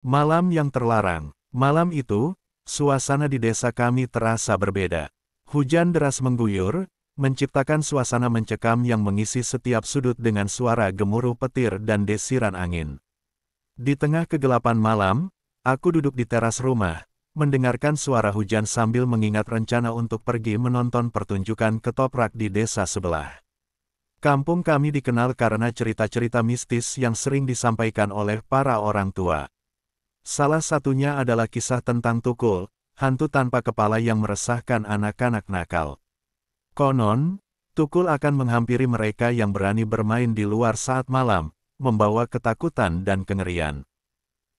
Malam yang terlarang. Malam itu, suasana di desa kami terasa berbeda. Hujan deras mengguyur, menciptakan suasana mencekam yang mengisi setiap sudut dengan suara gemuruh petir dan desiran angin. Di tengah kegelapan malam, aku duduk di teras rumah, mendengarkan suara hujan sambil mengingat rencana untuk pergi menonton pertunjukan ketoprak di desa sebelah. Kampung kami dikenal karena cerita-cerita mistis yang sering disampaikan oleh para orang tua. Salah satunya adalah kisah tentang Tukul, hantu tanpa kepala yang meresahkan anak-anak nakal. Konon, Tukul akan menghampiri mereka yang berani bermain di luar saat malam, membawa ketakutan dan kengerian.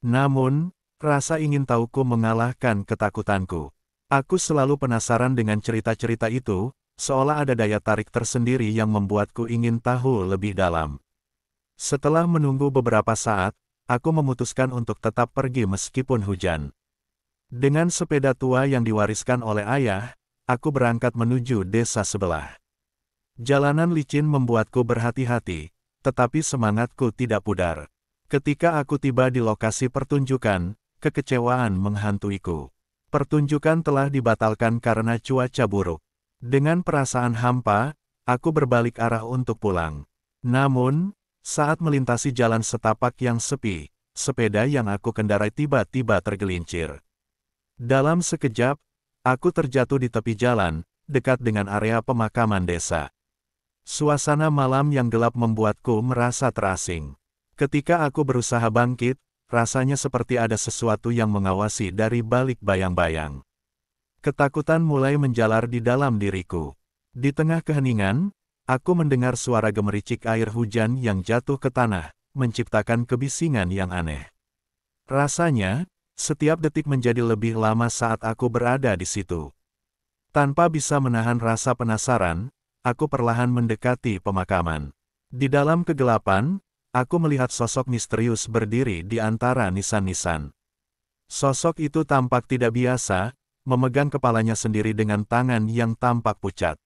Namun, rasa ingin tahuku mengalahkan ketakutanku. Aku selalu penasaran dengan cerita-cerita itu, seolah ada daya tarik tersendiri yang membuatku ingin tahu lebih dalam. Setelah menunggu beberapa saat, aku memutuskan untuk tetap pergi meskipun hujan. Dengan sepeda tua yang diwariskan oleh ayah, aku berangkat menuju desa sebelah. Jalanan licin membuatku berhati-hati, tetapi semangatku tidak pudar. Ketika aku tiba di lokasi pertunjukan, kekecewaan menghantuiku. Pertunjukan telah dibatalkan karena cuaca buruk. Dengan perasaan hampa, aku berbalik arah untuk pulang. Namun, saat melintasi jalan setapak yang sepi, sepeda yang aku kendarai tiba-tiba tergelincir. Dalam sekejap, aku terjatuh di tepi jalan, dekat dengan area pemakaman desa. Suasana malam yang gelap membuatku merasa terasing. Ketika aku berusaha bangkit, rasanya seperti ada sesuatu yang mengawasi dari balik bayang-bayang. Ketakutan mulai menjalar di dalam diriku. Di tengah keheningan, aku mendengar suara gemericik air hujan yang jatuh ke tanah, menciptakan kebisingan yang aneh. Rasanya, setiap detik menjadi lebih lama saat aku berada di situ. Tanpa bisa menahan rasa penasaran, aku perlahan mendekati pemakaman. Di dalam kegelapan, aku melihat sosok misterius berdiri di antara nisan-nisan. Sosok itu tampak tidak biasa, memegang kepalanya sendiri dengan tangan yang tampak pucat.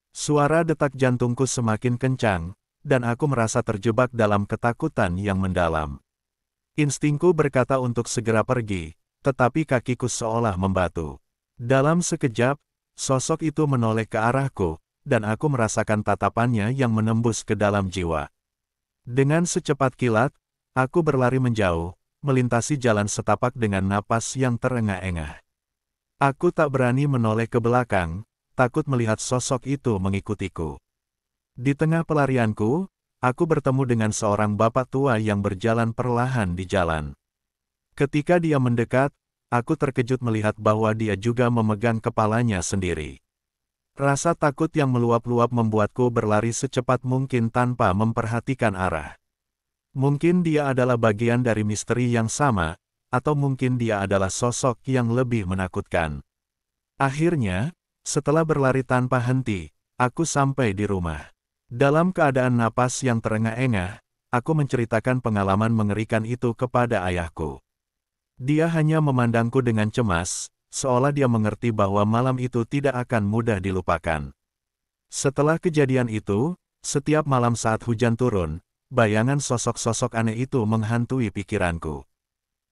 Suara detak jantungku semakin kencang, dan aku merasa terjebak dalam ketakutan yang mendalam. Instingku berkata untuk segera pergi, tetapi kakiku seolah membatu. Dalam sekejap, sosok itu menoleh ke arahku, dan aku merasakan tatapannya yang menembus ke dalam jiwa. Dengan secepat kilat, aku berlari menjauh, melintasi jalan setapak dengan napas yang terengah-engah. Aku tak berani menoleh ke belakang, takut melihat sosok itu mengikutiku. Di tengah pelarianku, aku bertemu dengan seorang bapak tua yang berjalan perlahan di jalan. Ketika dia mendekat, aku terkejut melihat bahwa dia juga memegang kepalanya sendiri. Rasa takut yang meluap-luap membuatku berlari secepat mungkin tanpa memperhatikan arah. Mungkin dia adalah bagian dari misteri yang sama, atau mungkin dia adalah sosok yang lebih menakutkan. Akhirnya, setelah berlari tanpa henti, aku sampai di rumah. Dalam keadaan napas yang terengah-engah, aku menceritakan pengalaman mengerikan itu kepada ayahku. Dia hanya memandangku dengan cemas, seolah dia mengerti bahwa malam itu tidak akan mudah dilupakan. Setelah kejadian itu, setiap malam saat hujan turun, bayangan sosok-sosok aneh itu menghantui pikiranku.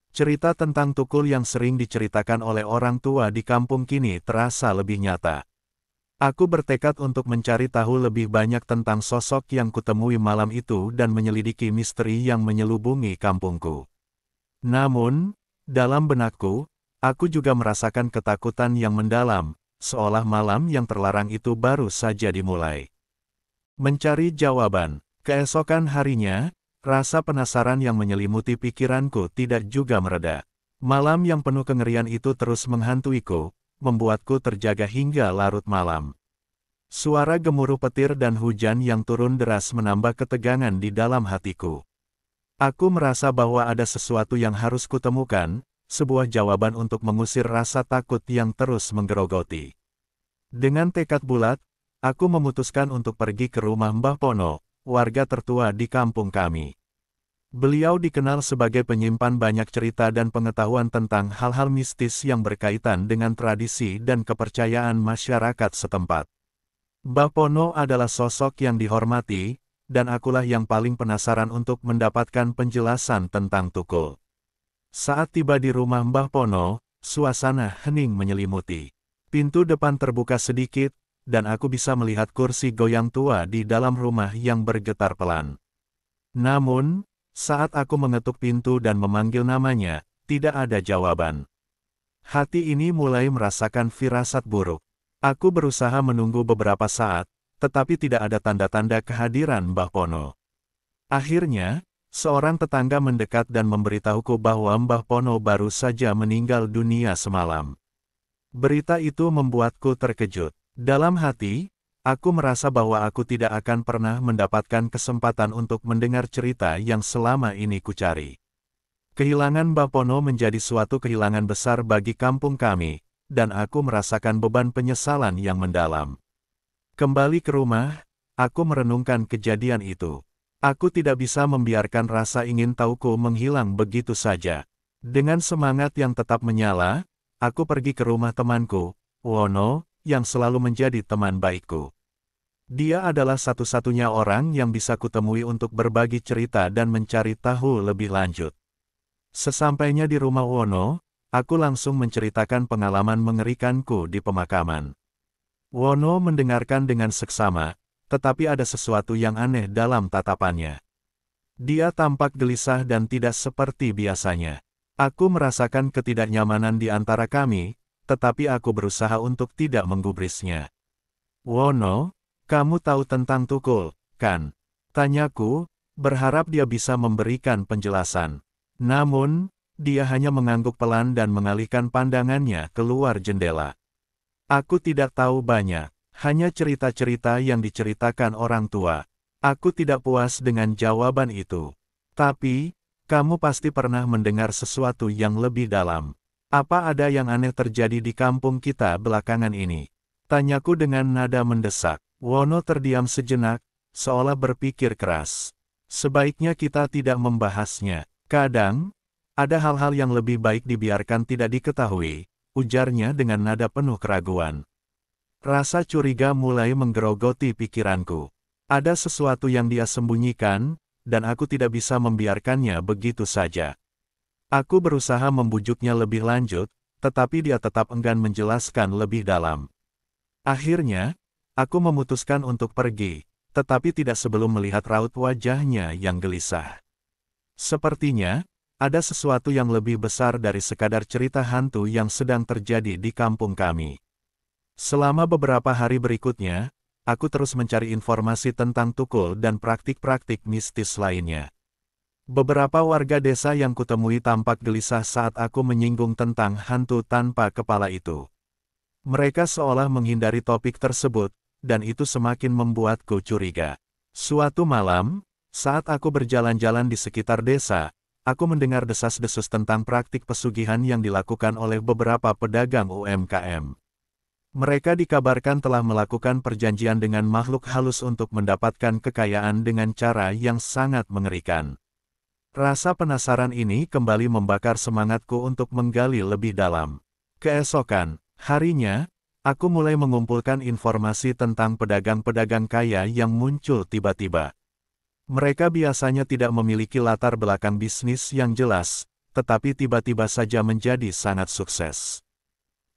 Cerita tentang Tukul yang sering diceritakan oleh orang tua di kampung kini terasa lebih nyata. Aku bertekad untuk mencari tahu lebih banyak tentang sosok yang kutemui malam itu dan menyelidiki misteri yang menyelubungi kampungku. Namun, dalam benakku, aku juga merasakan ketakutan yang mendalam, seolah malam yang terlarang itu baru saja dimulai. Mencari jawaban. Keesokan harinya, rasa penasaran yang menyelimuti pikiranku tidak juga mereda. Malam yang penuh kengerian itu terus menghantuiku, membuatku terjaga hingga larut malam. Suara gemuruh petir dan hujan yang turun deras menambah ketegangan di dalam hatiku. Aku merasa bahwa ada sesuatu yang harus kutemukan, sebuah jawaban untuk mengusir rasa takut yang terus menggerogoti. Dengan tekad bulat, aku memutuskan untuk pergi ke rumah Mbah Pono, warga tertua di kampung kami. Beliau dikenal sebagai penyimpan banyak cerita dan pengetahuan tentang hal-hal mistis yang berkaitan dengan tradisi dan kepercayaan masyarakat setempat. Mbah Pono adalah sosok yang dihormati, dan akulah yang paling penasaran untuk mendapatkan penjelasan tentang Tukul. Saat tiba di rumah Mbah Pono, suasana hening menyelimuti. Pintu depan terbuka sedikit, dan aku bisa melihat kursi goyang tua di dalam rumah yang bergetar pelan. Namun, saat aku mengetuk pintu dan memanggil namanya, tidak ada jawaban. Hati ini mulai merasakan firasat buruk. Aku berusaha menunggu beberapa saat, tetapi tidak ada tanda-tanda kehadiran Mbah Pono. Akhirnya, seorang tetangga mendekat dan memberitahuku bahwa Mbah Pono baru saja meninggal dunia semalam. Berita itu membuatku terkejut. Dalam hati, aku merasa bahwa aku tidak akan pernah mendapatkan kesempatan untuk mendengar cerita yang selama ini kucari. Kehilangan Mbah Pono menjadi suatu kehilangan besar bagi kampung kami, dan aku merasakan beban penyesalan yang mendalam. Kembali ke rumah, aku merenungkan kejadian itu. Aku tidak bisa membiarkan rasa ingin tahuku menghilang begitu saja. Dengan semangat yang tetap menyala, aku pergi ke rumah temanku, Wono, yang selalu menjadi teman baikku. Dia adalah satu-satunya orang yang bisa kutemui untuk berbagi cerita dan mencari tahu lebih lanjut. Sesampainya di rumah Wono, aku langsung menceritakan pengalaman mengerikanku di pemakaman. Wono mendengarkan dengan seksama, tetapi ada sesuatu yang aneh dalam tatapannya. Dia tampak gelisah dan tidak seperti biasanya. Aku merasakan ketidaknyamanan di antara kami, tetapi aku berusaha untuk tidak menggubrisnya. Wono, kamu tahu tentang Tukul, kan? Tanyaku, berharap dia bisa memberikan penjelasan. Namun, dia hanya mengangguk pelan dan mengalihkan pandangannya keluar jendela. Aku tidak tahu banyak, hanya cerita-cerita yang diceritakan orang tua. Aku tidak puas dengan jawaban itu. Tapi, kamu pasti pernah mendengar sesuatu yang lebih dalam. Apa ada yang aneh terjadi di kampung kita belakangan ini? Tanyaku dengan nada mendesak. Wono terdiam sejenak, seolah berpikir keras. Sebaiknya kita tidak membahasnya. Kadang, ada hal-hal yang lebih baik dibiarkan tidak diketahui, ujarnya dengan nada penuh keraguan. Rasa curiga mulai menggerogoti pikiranku. Ada sesuatu yang dia sembunyikan, dan aku tidak bisa membiarkannya begitu saja. Aku berusaha membujuknya lebih lanjut, tetapi dia tetap enggan menjelaskan lebih dalam. Akhirnya, aku memutuskan untuk pergi, tetapi tidak sebelum melihat raut wajahnya yang gelisah. Sepertinya, ada sesuatu yang lebih besar dari sekadar cerita hantu yang sedang terjadi di kampung kami. Selama beberapa hari berikutnya, aku terus mencari informasi tentang Tukul dan praktik-praktik mistis lainnya. Beberapa warga desa yang kutemui tampak gelisah saat aku menyinggung tentang hantu tanpa kepala itu. Mereka seolah menghindari topik tersebut, dan itu semakin membuatku curiga. Suatu malam, saat aku berjalan-jalan di sekitar desa, aku mendengar desas-desus tentang praktik pesugihan yang dilakukan oleh beberapa pedagang UMKM. Mereka dikabarkan telah melakukan perjanjian dengan makhluk halus untuk mendapatkan kekayaan dengan cara yang sangat mengerikan. Rasa penasaran ini kembali membakar semangatku untuk menggali lebih dalam. Keesokan harinya, aku mulai mengumpulkan informasi tentang pedagang-pedagang kaya yang muncul tiba-tiba. Mereka biasanya tidak memiliki latar belakang bisnis yang jelas, tetapi tiba-tiba saja menjadi sangat sukses.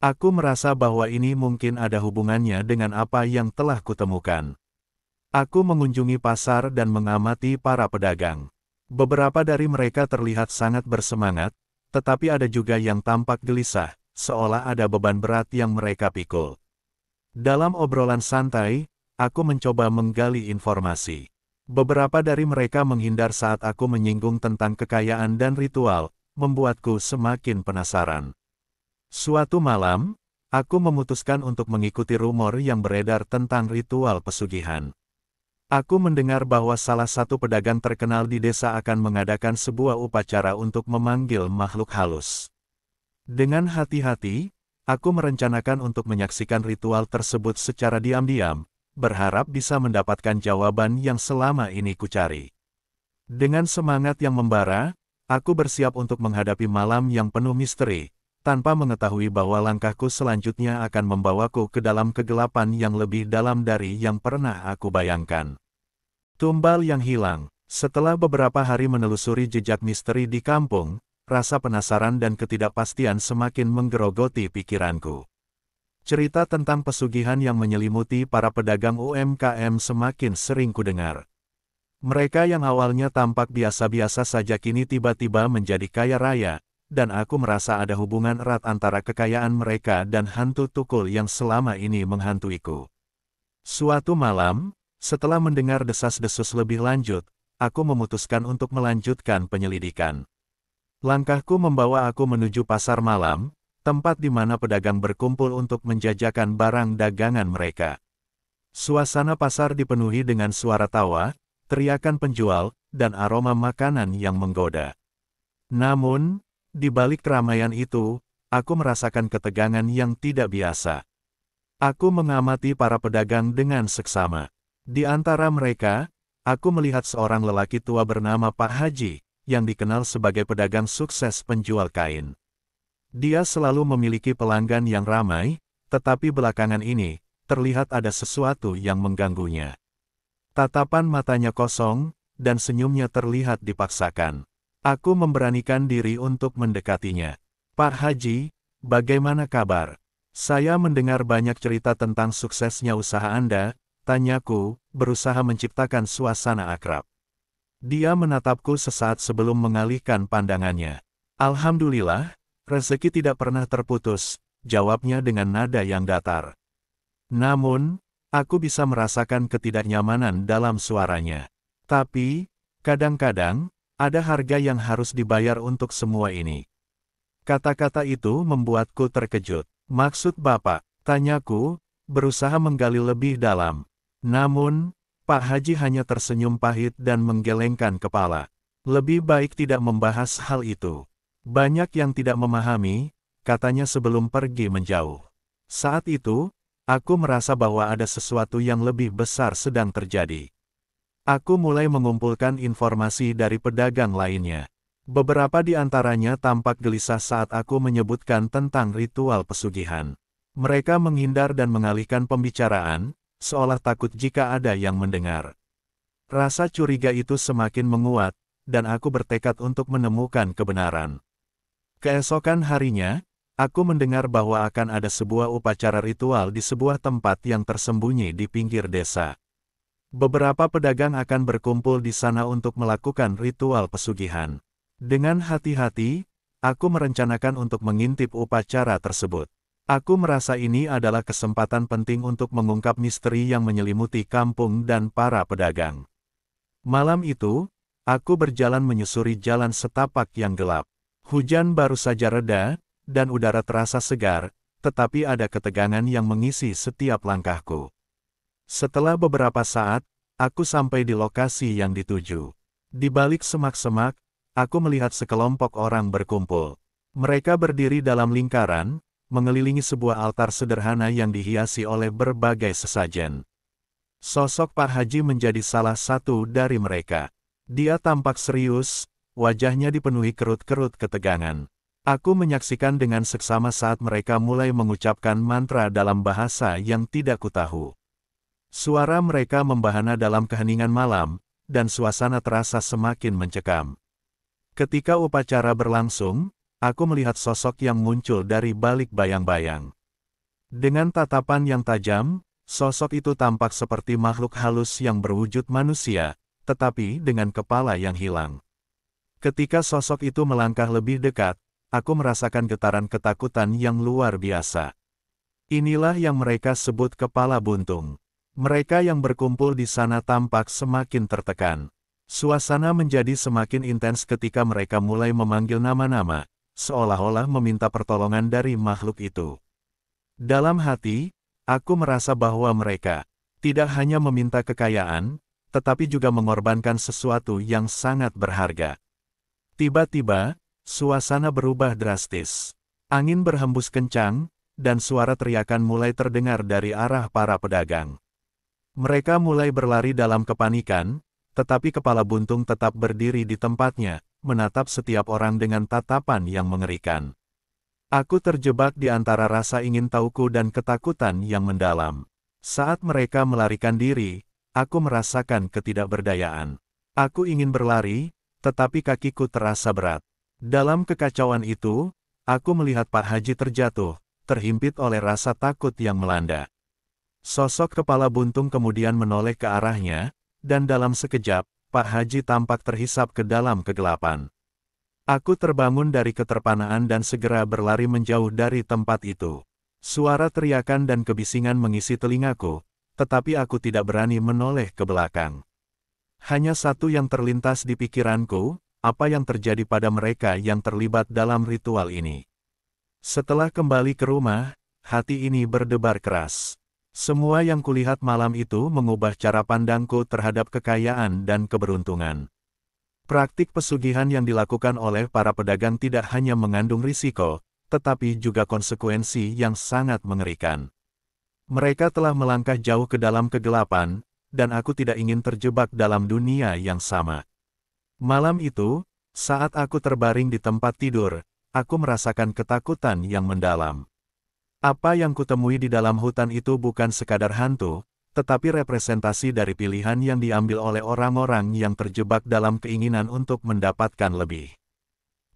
Aku merasa bahwa ini mungkin ada hubungannya dengan apa yang telah kutemukan. Aku mengunjungi pasar dan mengamati para pedagang. Beberapa dari mereka terlihat sangat bersemangat, tetapi ada juga yang tampak gelisah, seolah ada beban berat yang mereka pikul. Dalam obrolan santai, aku mencoba menggali informasi. Beberapa dari mereka menghindar saat aku menyinggung tentang kekayaan dan ritual, membuatku semakin penasaran. Suatu malam, aku memutuskan untuk mengikuti rumor yang beredar tentang ritual pesugihan. Aku mendengar bahwa salah satu pedagang terkenal di desa akan mengadakan sebuah upacara untuk memanggil makhluk halus. Dengan hati-hati, aku merencanakan untuk menyaksikan ritual tersebut secara diam-diam, berharap bisa mendapatkan jawaban yang selama ini kucari. Dengan semangat yang membara, aku bersiap untuk menghadapi malam yang penuh misteri, tanpa mengetahui bahwa langkahku selanjutnya akan membawaku ke dalam kegelapan yang lebih dalam dari yang pernah aku bayangkan. Tumbal yang hilang. Setelah beberapa hari menelusuri jejak misteri di kampung, rasa penasaran dan ketidakpastian semakin menggerogoti pikiranku. Cerita tentang pesugihan yang menyelimuti para pedagang UMKM semakin sering kudengar. Mereka yang awalnya tampak biasa-biasa saja kini tiba-tiba menjadi kaya raya, dan aku merasa ada hubungan erat antara kekayaan mereka dan hantu tukul yang selama ini menghantuiku. Suatu malam, setelah mendengar desas-desus lebih lanjut, aku memutuskan untuk melanjutkan penyelidikan. Langkahku membawa aku menuju pasar malam, tempat di mana pedagang berkumpul untuk menjajakan barang dagangan mereka. Suasana pasar dipenuhi dengan suara tawa, teriakan penjual, dan aroma makanan yang menggoda. Namun, di balik keramaian itu, aku merasakan ketegangan yang tidak biasa. Aku mengamati para pedagang dengan seksama. Di antara mereka, aku melihat seorang lelaki tua bernama Pak Haji, yang dikenal sebagai pedagang sukses penjual kain. Dia selalu memiliki pelanggan yang ramai, tetapi belakangan ini, terlihat ada sesuatu yang mengganggunya. Tatapan matanya kosong, dan senyumnya terlihat dipaksakan. Aku memberanikan diri untuk mendekatinya. Pak Haji, bagaimana kabar? Saya mendengar banyak cerita tentang suksesnya usaha Anda, tanyaku, berusaha menciptakan suasana akrab. Dia menatapku sesaat sebelum mengalihkan pandangannya. Alhamdulillah, rezeki tidak pernah terputus, jawabnya dengan nada yang datar. Namun, aku bisa merasakan ketidaknyamanan dalam suaranya. Tapi, kadang-kadang, ada harga yang harus dibayar untuk semua ini. Kata-kata itu membuatku terkejut. Maksud Bapak, tanyaku, berusaha menggali lebih dalam. Namun, Pak Haji hanya tersenyum pahit dan menggelengkan kepala. Lebih baik tidak membahas hal itu. Banyak yang tidak memahami, katanya sebelum pergi menjauh. Saat itu, aku merasa bahwa ada sesuatu yang lebih besar sedang terjadi. Aku mulai mengumpulkan informasi dari pedagang lainnya. Beberapa di antaranya tampak gelisah saat aku menyebutkan tentang ritual pesugihan. Mereka menghindar dan mengalihkan pembicaraan, seolah takut jika ada yang mendengar. Rasa curiga itu semakin menguat, dan aku bertekad untuk menemukan kebenaran. Keesokan harinya, aku mendengar bahwa akan ada sebuah upacara ritual di sebuah tempat yang tersembunyi di pinggir desa. Beberapa pedagang akan berkumpul di sana untuk melakukan ritual pesugihan. Dengan hati-hati, aku merencanakan untuk mengintip upacara tersebut. Aku merasa ini adalah kesempatan penting untuk mengungkap misteri yang menyelimuti kampung dan para pedagang. Malam itu, aku berjalan menyusuri jalan setapak yang gelap. Hujan baru saja reda, dan udara terasa segar, tetapi ada ketegangan yang mengisi setiap langkahku. Setelah beberapa saat, aku sampai di lokasi yang dituju. Di balik semak-semak, aku melihat sekelompok orang berkumpul. Mereka berdiri dalam lingkaran, mengelilingi sebuah altar sederhana yang dihiasi oleh berbagai sesajen. Sosok Pak Haji menjadi salah satu dari mereka. Dia tampak serius, wajahnya dipenuhi kerut-kerut ketegangan. Aku menyaksikan dengan seksama saat mereka mulai mengucapkan mantra dalam bahasa yang tidak kutahu. Suara mereka membahana dalam keheningan malam, dan suasana terasa semakin mencekam. Ketika upacara berlangsung, aku melihat sosok yang muncul dari balik bayang-bayang. Dengan tatapan yang tajam, sosok itu tampak seperti makhluk halus yang berwujud manusia, tetapi dengan kepala yang hilang. Ketika sosok itu melangkah lebih dekat, aku merasakan getaran ketakutan yang luar biasa. Inilah yang mereka sebut kepala buntung. Mereka yang berkumpul di sana tampak semakin tertekan. Suasana menjadi semakin intens ketika mereka mulai memanggil nama-nama, seolah-olah meminta pertolongan dari makhluk itu. Dalam hati, aku merasa bahwa mereka tidak hanya meminta kekayaan, tetapi juga mengorbankan sesuatu yang sangat berharga. Tiba-tiba, suasana berubah drastis. Angin berhembus kencang, dan suara teriakan mulai terdengar dari arah para pedagang. Mereka mulai berlari dalam kepanikan, tetapi kepala buntung tetap berdiri di tempatnya, menatap setiap orang dengan tatapan yang mengerikan. Aku terjebak di antara rasa ingin tahuku dan ketakutan yang mendalam. Saat mereka melarikan diri, aku merasakan ketidakberdayaan. Aku ingin berlari, tetapi kakiku terasa berat. Dalam kekacauan itu, aku melihat Pak Haji terjatuh, terhimpit oleh rasa takut yang melanda. Sosok kepala buntung kemudian menoleh ke arahnya, dan dalam sekejap, Pak Haji tampak terhisap ke dalam kegelapan. Aku terbangun dari keterpanaan dan segera berlari menjauh dari tempat itu. Suara teriakan dan kebisingan mengisi telingaku, tetapi aku tidak berani menoleh ke belakang. Hanya satu yang terlintas di pikiranku, apa yang terjadi pada mereka yang terlibat dalam ritual ini. Setelah kembali ke rumah, hati ini berdebar keras. Semua yang kulihat malam itu mengubah cara pandangku terhadap kekayaan dan keberuntungan. Praktik pesugihan yang dilakukan oleh para pedagang tidak hanya mengandung risiko, tetapi juga konsekuensi yang sangat mengerikan. Mereka telah melangkah jauh ke dalam kegelapan, dan aku tidak ingin terjebak dalam dunia yang sama. Malam itu, saat aku terbaring di tempat tidur, aku merasakan ketakutan yang mendalam. Apa yang kutemui di dalam hutan itu bukan sekadar hantu, tetapi representasi dari pilihan yang diambil oleh orang-orang yang terjebak dalam keinginan untuk mendapatkan lebih.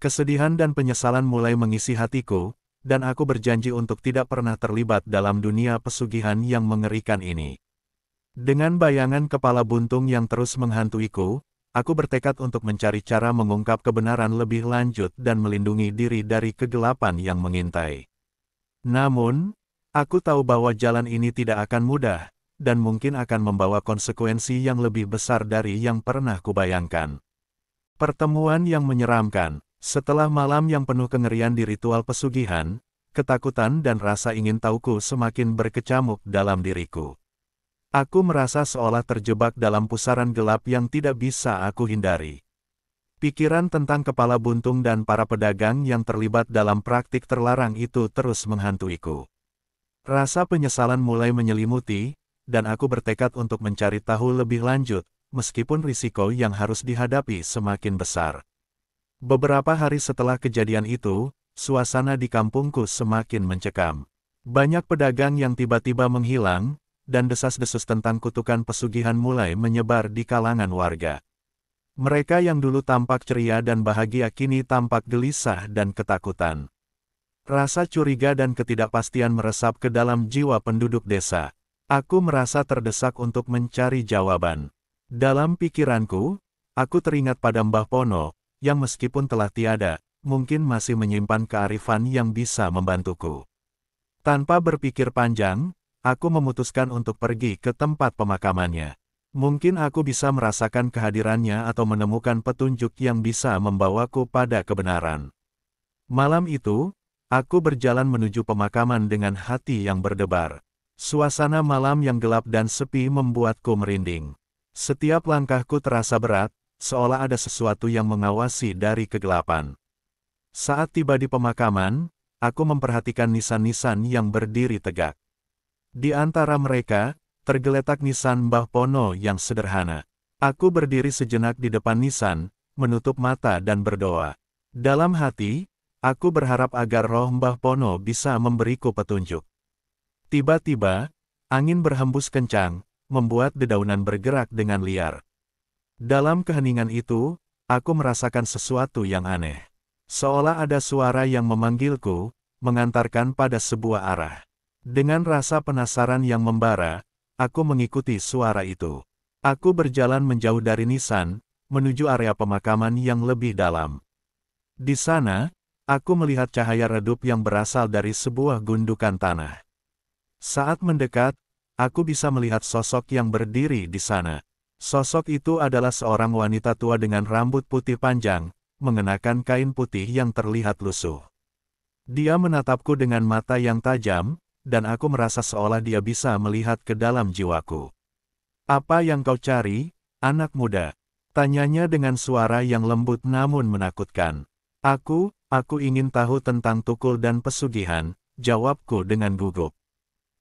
Kesedihan dan penyesalan mulai mengisi hatiku, dan aku berjanji untuk tidak pernah terlibat dalam dunia pesugihan yang mengerikan ini. Dengan bayangan kepala buntung yang terus menghantuiku, aku bertekad untuk mencari cara mengungkap kebenaran lebih lanjut dan melindungi diri dari kegelapan yang mengintai. Namun, aku tahu bahwa jalan ini tidak akan mudah, dan mungkin akan membawa konsekuensi yang lebih besar dari yang pernah kubayangkan. Pertemuan yang menyeramkan. Setelah malam yang penuh kengerian di ritual pesugihan, ketakutan dan rasa ingin tahuku semakin berkecamuk dalam diriku. Aku merasa seolah terjebak dalam pusaran gelap yang tidak bisa aku hindari. Pikiran tentang kepala buntung dan para pedagang yang terlibat dalam praktik terlarang itu terus menghantuiku. Rasa penyesalan mulai menyelimuti, dan aku bertekad untuk mencari tahu lebih lanjut, meskipun risiko yang harus dihadapi semakin besar. Beberapa hari setelah kejadian itu, suasana di kampungku semakin mencekam. Banyak pedagang yang tiba-tiba menghilang, dan desas-desus tentang kutukan pesugihan mulai menyebar di kalangan warga. Mereka yang dulu tampak ceria dan bahagia kini tampak gelisah dan ketakutan. Rasa curiga dan ketidakpastian meresap ke dalam jiwa penduduk desa. Aku merasa terdesak untuk mencari jawaban. Dalam pikiranku, aku teringat pada Mbah Pono, yang meskipun telah tiada, mungkin masih menyimpan kearifan yang bisa membantuku. Tanpa berpikir panjang, aku memutuskan untuk pergi ke tempat pemakamannya. Mungkin aku bisa merasakan kehadirannya atau menemukan petunjuk yang bisa membawaku pada kebenaran. Malam itu, aku berjalan menuju pemakaman dengan hati yang berdebar. Suasana malam yang gelap dan sepi membuatku merinding. Setiap langkahku terasa berat, seolah ada sesuatu yang mengawasi dari kegelapan. Saat tiba di pemakaman, aku memperhatikan nisan-nisan yang berdiri tegak. Di antara mereka, tergeletak nisan Mbah Pono yang sederhana. Aku berdiri sejenak di depan nisan, menutup mata dan berdoa. Dalam hati, aku berharap agar roh Mbah Pono bisa memberiku petunjuk. Tiba-tiba, angin berhembus kencang, membuat dedaunan bergerak dengan liar. Dalam keheningan itu, aku merasakan sesuatu yang aneh. Seolah ada suara yang memanggilku, mengantarkan pada sebuah arah. Dengan rasa penasaran yang membara, aku mengikuti suara itu. Aku berjalan menjauh dari nisan, menuju area pemakaman yang lebih dalam. Di sana, aku melihat cahaya redup yang berasal dari sebuah gundukan tanah. Saat mendekat, aku bisa melihat sosok yang berdiri di sana. Sosok itu adalah seorang wanita tua dengan rambut putih panjang, mengenakan kain putih yang terlihat lusuh. Dia menatapku dengan mata yang tajam, dan aku merasa seolah dia bisa melihat ke dalam jiwaku. "Apa yang kau cari, anak muda?" tanyanya dengan suara yang lembut namun menakutkan. Aku ingin tahu tentang tukul dan pesugihan," jawabku dengan gugup.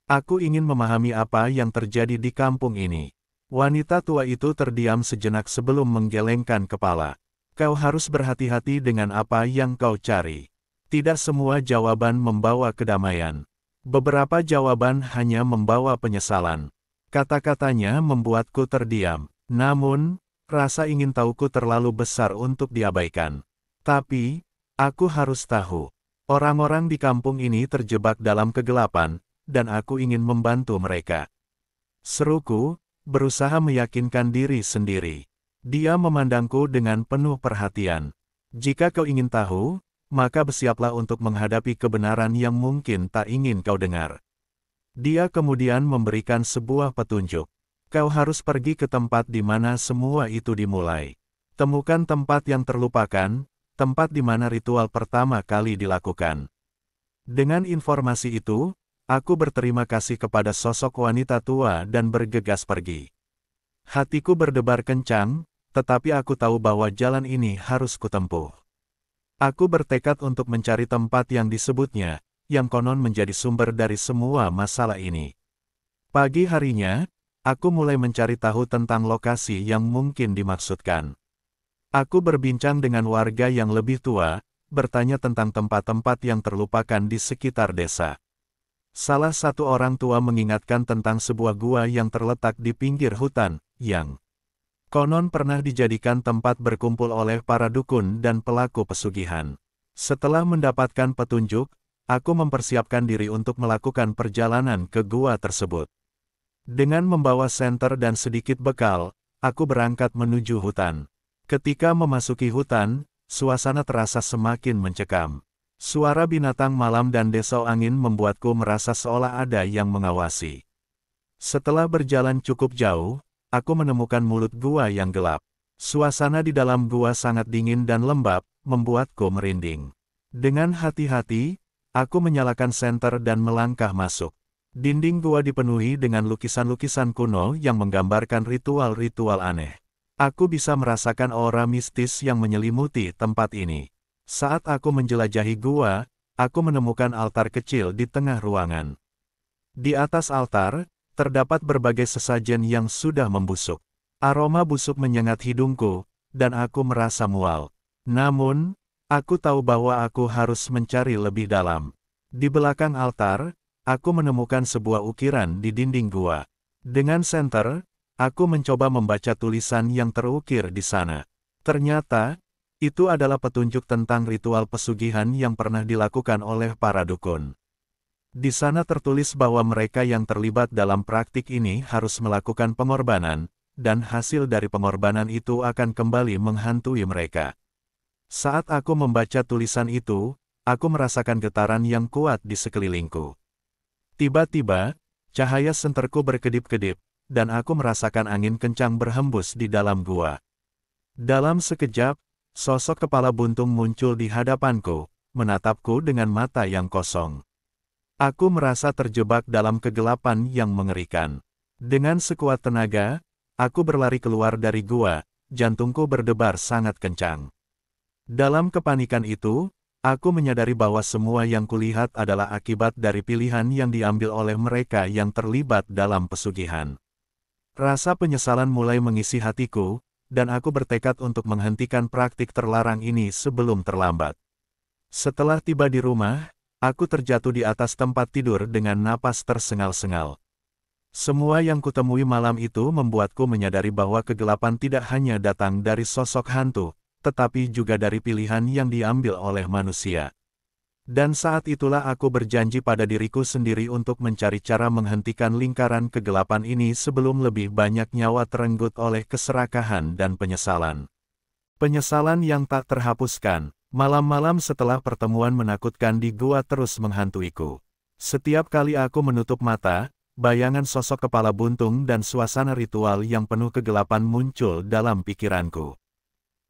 "Aku ingin memahami apa yang terjadi di kampung ini." Wanita tua itu terdiam sejenak sebelum menggelengkan kepala. "Kau harus berhati-hati dengan apa yang kau cari. Tidak semua jawaban membawa kedamaian. Beberapa jawaban hanya membawa penyesalan." Kata-katanya membuatku terdiam. Namun, rasa ingin tahuku terlalu besar untuk diabaikan. "Tapi, Aku harus tahu. Orang-orang di kampung ini terjebak dalam kegelapan, dan aku ingin membantu mereka. Seruku, berusaha meyakinkan diri sendiri. Dia memandangku dengan penuh perhatian. Jika kau ingin tahu, maka bersiaplah untuk menghadapi kebenaran yang mungkin tak ingin kau dengar. Dia kemudian memberikan sebuah petunjuk. Kau harus pergi ke tempat di mana semua itu dimulai. Temukan tempat yang terlupakan, tempat di mana ritual pertama kali dilakukan. Dengan informasi itu, aku berterima kasih kepada sosok wanita tua dan bergegas pergi. Hatiku berdebar kencang, tetapi aku tahu bahwa jalan ini harus kutempuh. Aku bertekad untuk mencari tempat yang disebutnya, yang konon menjadi sumber dari semua masalah ini. Pagi harinya, aku mulai mencari tahu tentang lokasi yang mungkin dimaksudkan. Aku berbincang dengan warga yang lebih tua, bertanya tentang tempat-tempat yang terlupakan di sekitar desa. Salah satu orang tua mengingatkan tentang sebuah gua yang terletak di pinggir hutan, yang konon pernah dijadikan tempat berkumpul oleh para dukun dan pelaku pesugihan. Setelah mendapatkan petunjuk, aku mempersiapkan diri untuk melakukan perjalanan ke gua tersebut. Dengan membawa senter dan sedikit bekal, aku berangkat menuju hutan. Ketika memasuki hutan, suasana terasa semakin mencekam. Suara binatang malam dan desau angin membuatku merasa seolah ada yang mengawasi. Setelah berjalan cukup jauh, aku menemukan mulut gua yang gelap. Suasana di dalam gua sangat dingin dan lembab, membuatku merinding. Dengan hati-hati, aku menyalakan senter dan melangkah masuk. Dinding gua dipenuhi dengan lukisan-lukisan kuno yang menggambarkan ritual-ritual aneh. Aku bisa merasakan aura mistis yang menyelimuti tempat ini. Saat aku menjelajahi gua, aku menemukan altar kecil di tengah ruangan. Di atas altar, terdapat berbagai sesajen yang sudah membusuk. Aroma busuk menyengat hidungku, dan aku merasa mual. Namun, aku tahu bahwa aku harus mencari lebih dalam. Di belakang altar, aku menemukan sebuah ukiran di dinding gua. Dengan senter, aku mencoba membaca tulisan yang terukir di sana. Ternyata, itu adalah petunjuk tentang ritual pesugihan yang pernah dilakukan oleh para dukun. Di sana tertulis bahwa mereka yang terlibat dalam praktik ini harus melakukan pengorbanan, dan hasil dari pengorbanan itu akan kembali menghantui mereka. Saat aku membaca tulisan itu, aku merasakan getaran yang kuat di sekelilingku. Tiba-tiba, cahaya senterku berkedip-kedip, dan aku merasakan angin kencang berhembus di dalam gua. Dalam sekejap, sosok kepala buntung muncul di hadapanku, menatapku dengan mata yang kosong. Aku merasa terjebak dalam kegelapan yang mengerikan. Dengan sekuat tenaga, aku berlari keluar dari gua, jantungku berdebar sangat kencang. Dalam kepanikan itu, aku menyadari bahwa semua yang kulihat adalah akibat dari pilihan yang diambil oleh mereka yang terlibat dalam pesugihan. Rasa penyesalan mulai mengisi hatiku, dan aku bertekad untuk menghentikan praktik terlarang ini sebelum terlambat. Setelah tiba di rumah, aku terjatuh di atas tempat tidur dengan napas tersengal-sengal. Semua yang kutemui malam itu membuatku menyadari bahwa kegelapan tidak hanya datang dari sosok hantu, tetapi juga dari pilihan yang diambil oleh manusia. Dan saat itulah aku berjanji pada diriku sendiri untuk mencari cara menghentikan lingkaran kegelapan ini sebelum lebih banyak nyawa terenggut oleh keserakahan dan penyesalan. Penyesalan yang tak terhapuskan. Malam-malam setelah pertemuan menakutkan di gua terus menghantuiku. Setiap kali aku menutup mata, bayangan sosok kepala buntung dan suasana ritual yang penuh kegelapan muncul dalam pikiranku.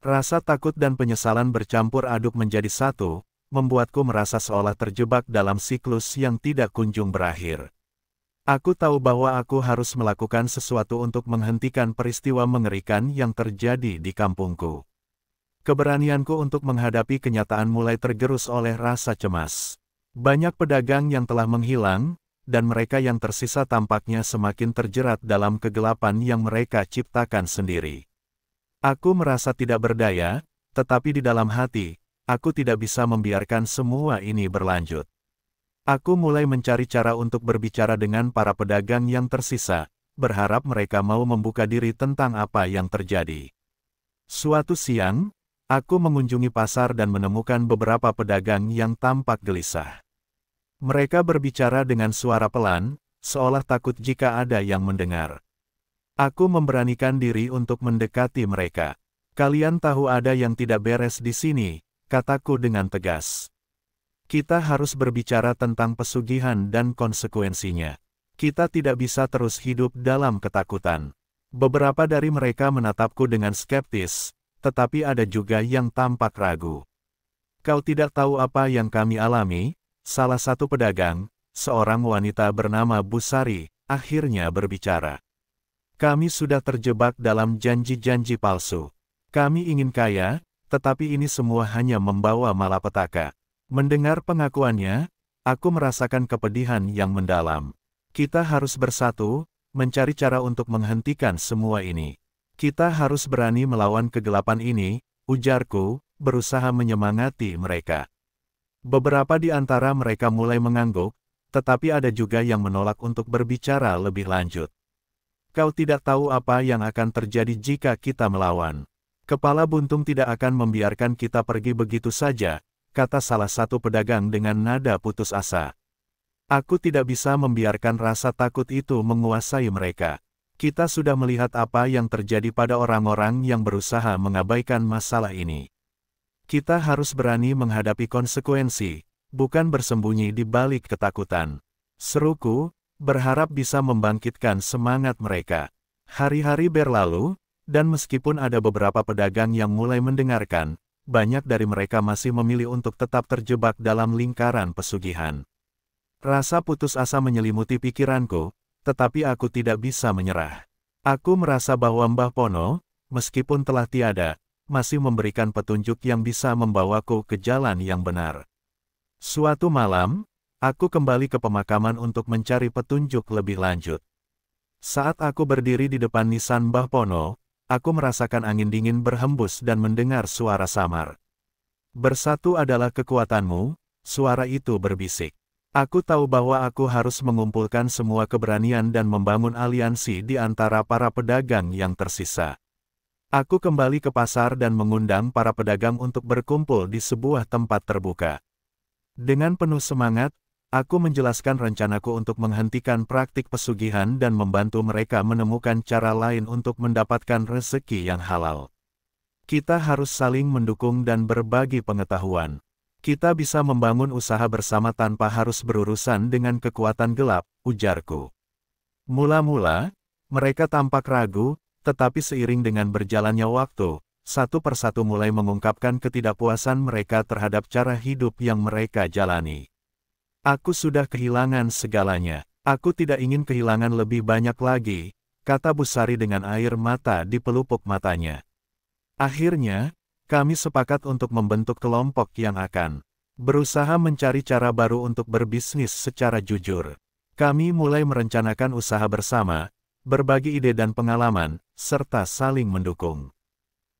Rasa takut dan penyesalan bercampur aduk menjadi satu, membuatku merasa seolah terjebak dalam siklus yang tidak kunjung berakhir. Aku tahu bahwa aku harus melakukan sesuatu untuk menghentikan peristiwa mengerikan yang terjadi di kampungku. Keberanianku untuk menghadapi kenyataan mulai tergerus oleh rasa cemas. Banyak pedagang yang telah menghilang, dan mereka yang tersisa tampaknya semakin terjerat dalam kegelapan yang mereka ciptakan sendiri. Aku merasa tidak berdaya, tetapi di dalam hati, aku tidak bisa membiarkan semua ini berlanjut. Aku mulai mencari cara untuk berbicara dengan para pedagang yang tersisa, berharap mereka mau membuka diri tentang apa yang terjadi. Suatu siang, Aku mengunjungi pasar dan menemukan beberapa pedagang yang tampak gelisah. Mereka berbicara dengan suara pelan, seolah takut jika ada yang mendengar. Aku memberanikan diri untuk mendekati mereka. Kalian tahu ada yang tidak beres di sini, kataku dengan tegas. Kita harus berbicara tentang pesugihan dan konsekuensinya. Kita tidak bisa terus hidup dalam ketakutan. Beberapa dari mereka menatapku dengan skeptis, tetapi ada juga yang tampak ragu. Kau tidak tahu apa yang kami alami, salah satu pedagang, seorang wanita bernama Busari, akhirnya berbicara. Kami sudah terjebak dalam janji-janji palsu. Kami ingin kaya, tetapi ini semua hanya membawa malapetaka. Mendengar pengakuannya, aku merasakan kepedihan yang mendalam. Kita harus bersatu, mencari cara untuk menghentikan semua ini. Kita harus berani melawan kegelapan ini, ujarku, berusaha menyemangati mereka. Beberapa di antara mereka mulai mengangguk, tetapi ada juga yang menolak untuk berbicara lebih lanjut. Kau tidak tahu apa yang akan terjadi jika kita melawan. Kepala buntung tidak akan membiarkan kita pergi begitu saja, kata salah satu pedagang dengan nada putus asa. Aku tidak bisa membiarkan rasa takut itu menguasai mereka. Kita sudah melihat apa yang terjadi pada orang-orang yang berusaha mengabaikan masalah ini. Kita harus berani menghadapi konsekuensi, bukan bersembunyi di balik ketakutan. Seruku, berharap bisa membangkitkan semangat mereka. Hari-hari berlalu, dan meskipun ada beberapa pedagang yang mulai mendengarkan, banyak dari mereka masih memilih untuk tetap terjebak dalam lingkaran pesugihan. Rasa putus asa menyelimuti pikiranku, tetapi aku tidak bisa menyerah. Aku merasa bahwa Mbah Pono, meskipun telah tiada, masih memberikan petunjuk yang bisa membawaku ke jalan yang benar. Suatu malam, aku kembali ke pemakaman untuk mencari petunjuk lebih lanjut. Saat aku berdiri di depan nisan Mbah Pono, aku merasakan angin dingin berhembus dan mendengar suara samar. Bersatu adalah kekuatanmu, suara itu berbisik. Aku tahu bahwa aku harus mengumpulkan semua keberanian dan membangun aliansi di antara para pedagang yang tersisa. Aku kembali ke pasar dan mengundang para pedagang untuk berkumpul di sebuah tempat terbuka. Dengan penuh semangat, aku menjelaskan rencanaku untuk menghentikan praktik pesugihan dan membantu mereka menemukan cara lain untuk mendapatkan rezeki yang halal. Kita harus saling mendukung dan berbagi pengetahuan. Kita bisa membangun usaha bersama tanpa harus berurusan dengan kekuatan gelap, ujarku. Mula-mula, mereka tampak ragu, tetapi seiring dengan berjalannya waktu, satu persatu mulai mengungkapkan ketidakpuasan mereka terhadap cara hidup yang mereka jalani. Aku sudah kehilangan segalanya. Aku tidak ingin kehilangan lebih banyak lagi, kata Busari dengan air mata di pelupuk matanya. Akhirnya, kami sepakat untuk membentuk kelompok yang akan berusaha mencari cara baru untuk berbisnis secara jujur. Kami mulai merencanakan usaha bersama, berbagi ide dan pengalaman, serta saling mendukung.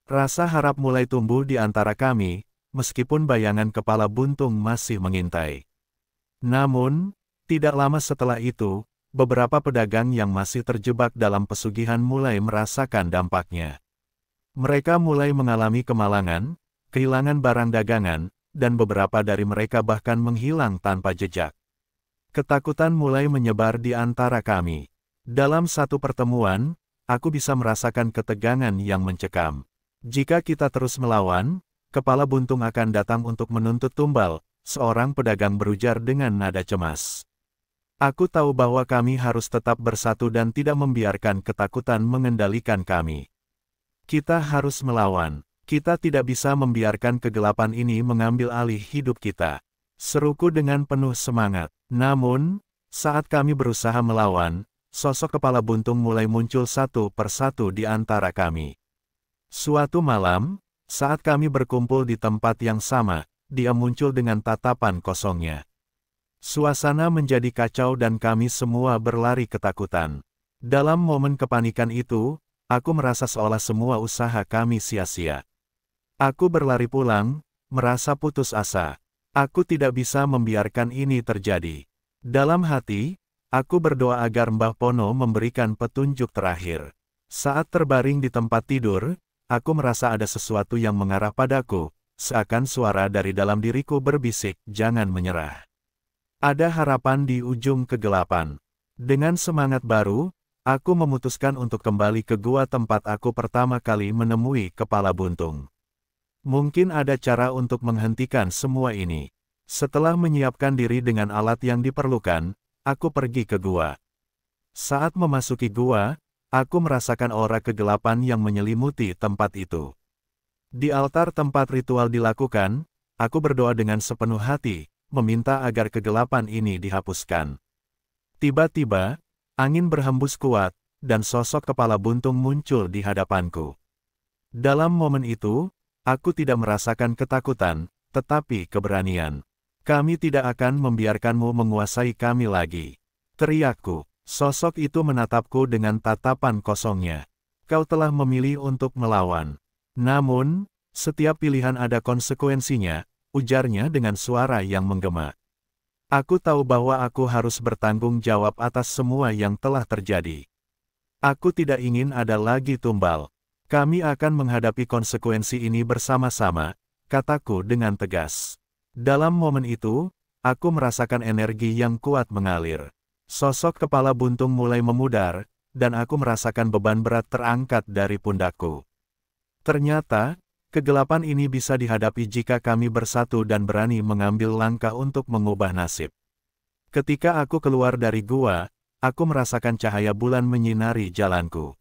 Rasa harap mulai tumbuh di antara kami, meskipun bayangan kepala buntung masih mengintai. Namun, tidak lama setelah itu, beberapa pedagang yang masih terjebak dalam pesugihan mulai merasakan dampaknya. Mereka mulai mengalami kemalangan, kehilangan barang dagangan, dan beberapa dari mereka bahkan menghilang tanpa jejak. Ketakutan mulai menyebar di antara kami. Dalam satu pertemuan, aku bisa merasakan ketegangan yang mencekam. Jika kita terus melawan, kepala buntung akan datang untuk menuntut tumbal, seorang pedagang berujar dengan nada cemas. Aku tahu bahwa kami harus tetap bersatu dan tidak membiarkan ketakutan mengendalikan kami. Kita harus melawan. Kita tidak bisa membiarkan kegelapan ini mengambil alih hidup kita. Seruku dengan penuh semangat. Namun, saat kami berusaha melawan, sosok kepala buntung mulai muncul satu persatu di antara kami. Suatu malam, saat kami berkumpul di tempat yang sama, dia muncul dengan tatapan kosongnya. Suasana menjadi kacau dan kami semua berlari ketakutan. Dalam momen kepanikan itu, aku merasa seolah semua usaha kami sia-sia. Aku berlari pulang, merasa putus asa. Aku tidak bisa membiarkan ini terjadi. Dalam hati, aku berdoa agar Mbah Pono memberikan petunjuk terakhir. Saat terbaring di tempat tidur, aku merasa ada sesuatu yang mengarah padaku, seakan suara dari dalam diriku berbisik, "Jangan menyerah." Ada harapan di ujung kegelapan. Dengan semangat baru, aku memutuskan untuk kembali ke gua tempat aku pertama kali menemui kepala buntung. Mungkin ada cara untuk menghentikan semua ini. Setelah menyiapkan diri dengan alat yang diperlukan, aku pergi ke gua. Saat memasuki gua, aku merasakan aura kegelapan yang menyelimuti tempat itu. Di altar tempat ritual dilakukan, aku berdoa dengan sepenuh hati, meminta agar kegelapan ini dihapuskan. Tiba-tiba, angin berhembus kuat, dan sosok kepala buntung muncul di hadapanku. Dalam momen itu, aku tidak merasakan ketakutan, tetapi keberanian. "Kami tidak akan membiarkanmu menguasai kami lagi," teriakku. Sosok itu menatapku dengan tatapan kosongnya. "Kau telah memilih untuk melawan. Namun, setiap pilihan ada konsekuensinya," ujarnya dengan suara yang menggema. Aku tahu bahwa aku harus bertanggung jawab atas semua yang telah terjadi. Aku tidak ingin ada lagi tumbal. "Kami akan menghadapi konsekuensi ini bersama-sama," kataku dengan tegas. Dalam momen itu, aku merasakan energi yang kuat mengalir. Sosok kepala buntung mulai memudar, dan aku merasakan beban berat terangkat dari pundakku. Ternyata, kegelapan ini bisa dihadapi jika kami bersatu dan berani mengambil langkah untuk mengubah nasib. Ketika aku keluar dari gua, aku merasakan cahaya bulan menyinari jalanku.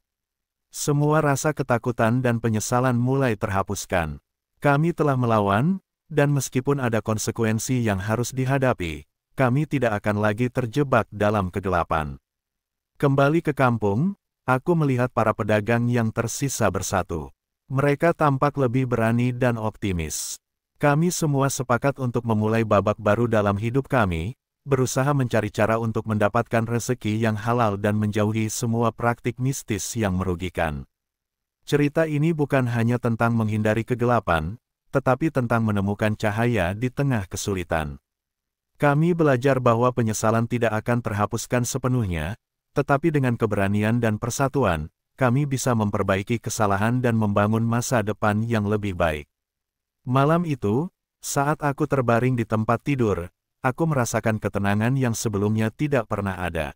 Semua rasa ketakutan dan penyesalan mulai terhapuskan. Kami telah melawan, dan meskipun ada konsekuensi yang harus dihadapi, kami tidak akan lagi terjebak dalam kegelapan. Kembali ke kampung, aku melihat para pedagang yang tersisa bersatu. Mereka tampak lebih berani dan optimis. Kami semua sepakat untuk memulai babak baru dalam hidup kami, berusaha mencari cara untuk mendapatkan rezeki yang halal dan menjauhi semua praktik mistis yang merugikan. Cerita ini bukan hanya tentang menghindari kegelapan, tetapi tentang menemukan cahaya di tengah kesulitan. Kami belajar bahwa penyesalan tidak akan terhapuskan sepenuhnya, tetapi dengan keberanian dan persatuan, kami bisa memperbaiki kesalahan dan membangun masa depan yang lebih baik. Malam itu, saat aku terbaring di tempat tidur, aku merasakan ketenangan yang sebelumnya tidak pernah ada.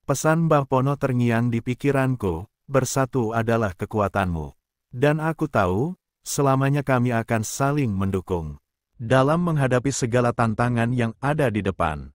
Pesan Mbah Pono terngiang di pikiranku, "Bersatu adalah kekuatanmu." Dan aku tahu, selamanya kami akan saling mendukung dalam menghadapi segala tantangan yang ada di depan.